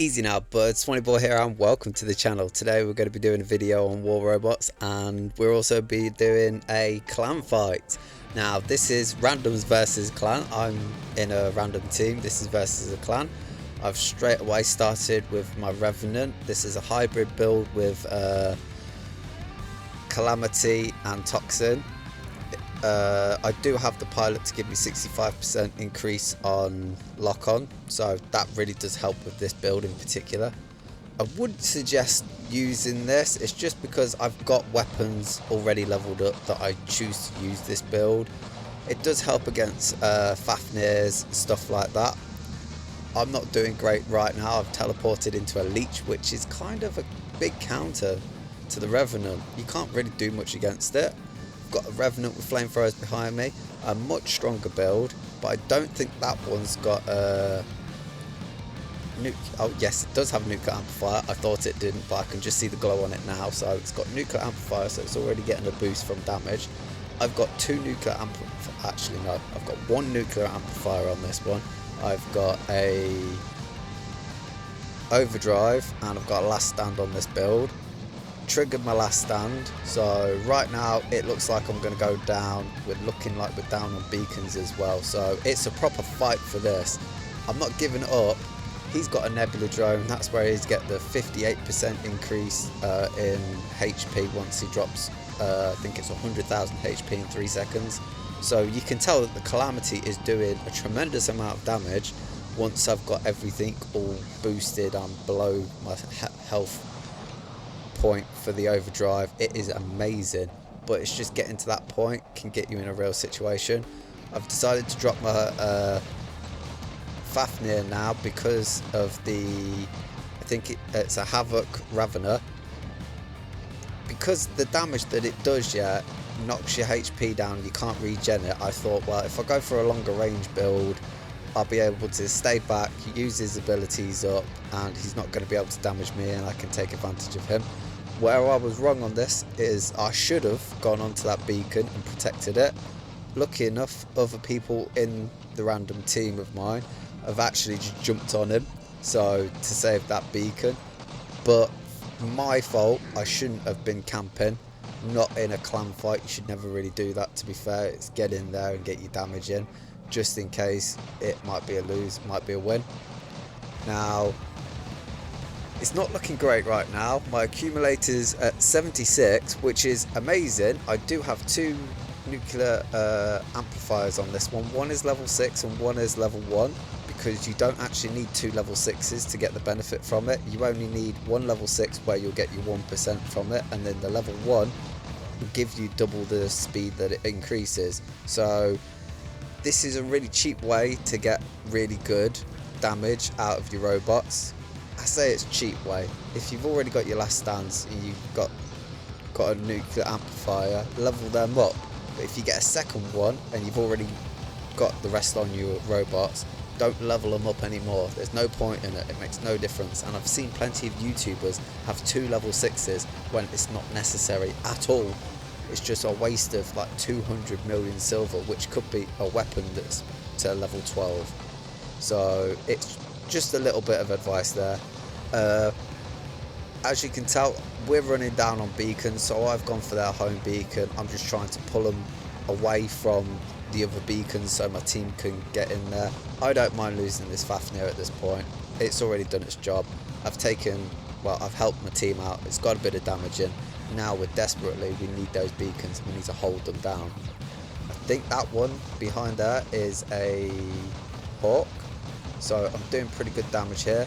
Easy now, buds. Swanny Boy here and welcome to the channel. Today we're going to be doing a video on war robots and we'll also be doing a clan fight. Now this is randoms versus clan. I'm in a random team. This is versus a clan. I've straight away started with my revenant. This is a hybrid build with calamity and toxin. I do have the pilot to give me 65% increase on lock-on, so that really does help with this build in particular. I would suggest using this. It's just because I've got weapons already leveled up that I choose to use this build. It does help against Fafnir's, stuff like that. I'm not doing great right now. I've teleported into a leech, which is kind of a big counter to the revenant. You can't really do much against it. Got a revenant with flamethrowers behind me, a much stronger build, but I don't think that one's got a oh yes, it does have a nuclear amplifier. I thought it didn't, but I can just see the glow on it now. So it's got nuclear amplifier, so it's already getting a boost from damage. I've got two nuclear actually no, I've got one nuclear amplifier on this one. I've got a overdrive and I've got a last stand on this build. Triggered my last stand, so right now it looks like I'm going to go down. We're looking like we're down on beacons as well, so it's a proper fight for this. I'm not giving it up. He's got a nebula drone. That's where he's get the 58% increase in HP once he drops I think it's 100,000 HP in 3 seconds. So you can tell that the calamity is doing a tremendous amount of damage once I've got everything all boosted. I'm below my health point for the overdrive. It is amazing, but it's just getting to that point can get you in a real situation. I've decided to drop my Fafner now because of the, I think it's a Havoc Ravener, because the damage that it does, yeah, knocks your HP down. You can't regen it. I thought, well, if I go for a longer range build, I'll be able to stay back, use his abilities up, and he's not going to be able to damage me, and I can take advantage of him. Where I was wrong on this is I should have gone onto that beacon and protected it. Lucky enough, other people in the random team of mine have actually just jumped on him, so to save that beacon. But my fault, I shouldn't have been camping. Not in a clan fight, you should never really do that, to be fair. It's get in there and get your damage in, just in case it might be a lose, might be a win. Now it's not looking great right now. My accumulator's at 76, which is amazing. I do have two nuclear amplifiers on this one. One is level 6 and one is level 1, because you don't actually need two level 6s to get the benefit from it. You only need one level 6 where you'll get your 1% from it, and then the level 1 will give you double the speed that it increases. So this is a really cheap way to get really good damage out of your robots. I say it's cheap way. If you've already got your last stands and you've got a nuclear amplifier, level them up. But if you get a second one and you've already got the rest on your robots, don't level them up anymore. There's no point in it. It makes no difference. And I've seen plenty of YouTubers have two level 6s when it's not necessary at all. It's just a waste of like 200 million silver, which could be a weapon that's to level 12. So it's just a little bit of advice there. As you can tell, we're running down on beacons, so I've gone for their home beacon. I'm just trying to pull them away from the other beacons so my team can get in there. I don't mind losing this Fafnir at this point. It's already done its job. I've helped my team out. It's got a bit of damage in. Now we need those beacons. We need to hold them down. I think that one behind there is a Hawk. So I'm doing pretty good damage here.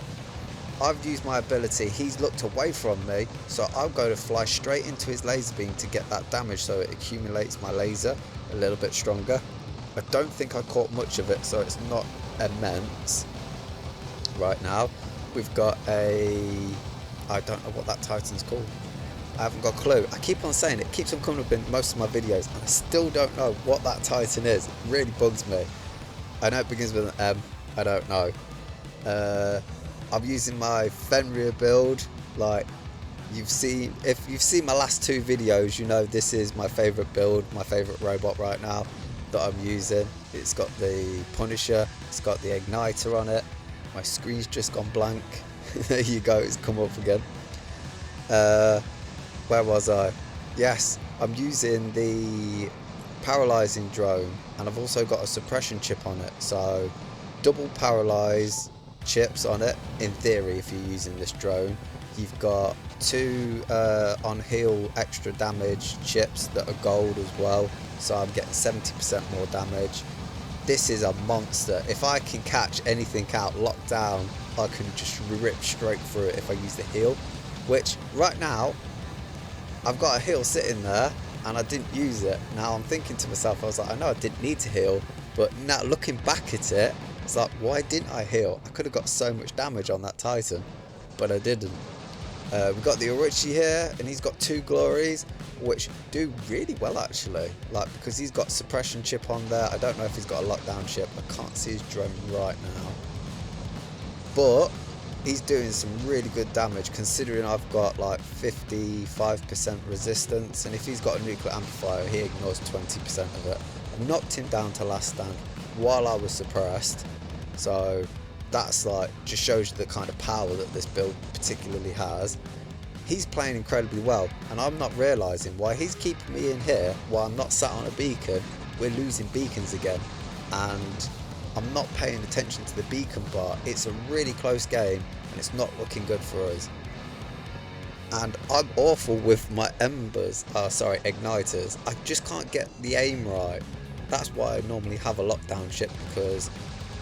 I've used my ability. He's looked away from me, so I'll go to fly straight into his laser beam to get that damage, so it accumulates my laser a little bit stronger. I don't think I caught much of it, so it's not immense. Right now we've got I don't know what that Titan's called. I haven't got a clue. I keep on saying it keeps on coming up in most of my videos and I still don't know what that Titan is. It really bugs me. I know it begins with an M. I don't know. I'm using my Fenrir build. Like if you've seen my last two videos, you know this is my favourite build, my favourite robot right now that I'm using. It's got the Punisher, it's got the Igniter on it. My screen's just gone blank. There you go, it's come up again. Where was I? Yes, I'm using the paralyzing drone, and I've also got a suppression chip on it, so double paralyze chips on it in theory if you're using this drone. You've got two on heal extra damage chips that are gold as well, so I'm getting 70% more damage. This is a monster. If I can catch anything out locked down, I can just rip straight through it if I use the heal, which right now I've got a heal sitting there and I didn't use it. Now I'm thinking to myself, I was like, I know I didn't need to heal, but now looking back at it, it's like, why didn't I heal? I could have got so much damage on that Titan, but I didn't. We've got the Orochi here, and he's got two glories, which do really well actually. Like, because he's got suppression chip on there. I don't know if he's got a lockdown chip. I can't see his drone right now. But he's doing some really good damage considering I've got like 55% resistance, and if he's got a nuclear amplifier, he ignores 20% of it. I knocked him down to last stand while I was suppressed, so that's like just shows you the kind of power that this build particularly has. He's playing incredibly well, and I'm not realising why he's keeping me in here while I'm not sat on a beacon. We're losing beacons again, and I'm not paying attention to the beacon bar. It's a really close game and it's not looking good for us. And I'm awful with my igniters. I just can't get the aim right. That's why I normally have a lockdown chip, because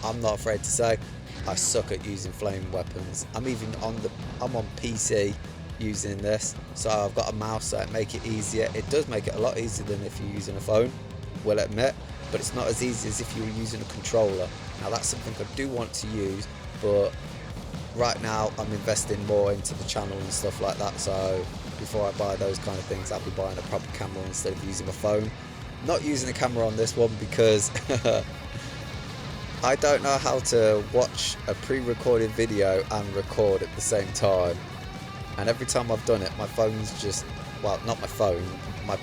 I'm not afraid to say I suck at using flame weapons. I'm on PC using this, so I've got a mouse that make it easier. It does make it a lot easier than if you're using a phone, will admit, but it's not as easy as if you were using a controller. Now that's something I do want to use, but right now I'm investing more into the channel and stuff like that, so before I buy those kind of things, I'll be buying a proper camera instead of using my phone. Not using a camera on this one because I don't know how to watch a pre-recorded video and record at the same time, and every time I've done it, my phone's just, well, not my phone, my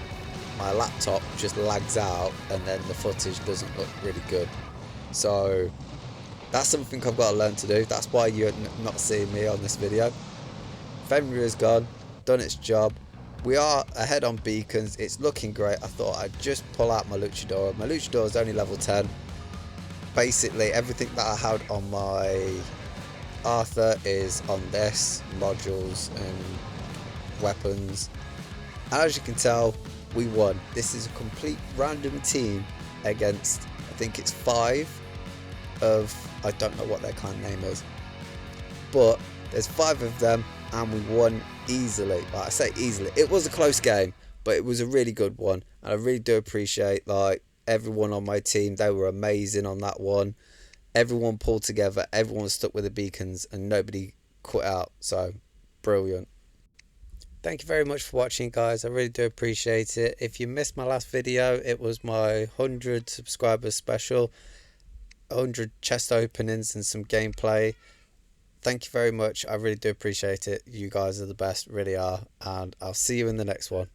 laptop just lags out, and then the footage doesn't look really good. So that's something I've got to learn to do. That's why you're not seeing me on this video. Fenrir is gone, done its job. We are ahead on beacons. It's looking great. I thought I'd just pull out my luchador. My luchador is only level 10. Basically everything that I had on my Arthur is on this, modules and weapons. And as you can tell, we won. This is a complete random team against, I think it's 5 of, I don't know what their clan name is, but there's 5 of them, and we won easily. Like I say easily, it was a close game, but it was a really good one, and I really do appreciate like everyone on my team. They were amazing on that one. Everyone pulled together, everyone stuck with the beacons, and nobody quit out. So brilliant. Thank you very much for watching, guys. I really do appreciate it. If you missed my last video, it was my 100 subscribers special, 100 chest openings and some gameplay. Thank you very much. I really do appreciate it. You guys are the best, really are. And I'll see you in the next one.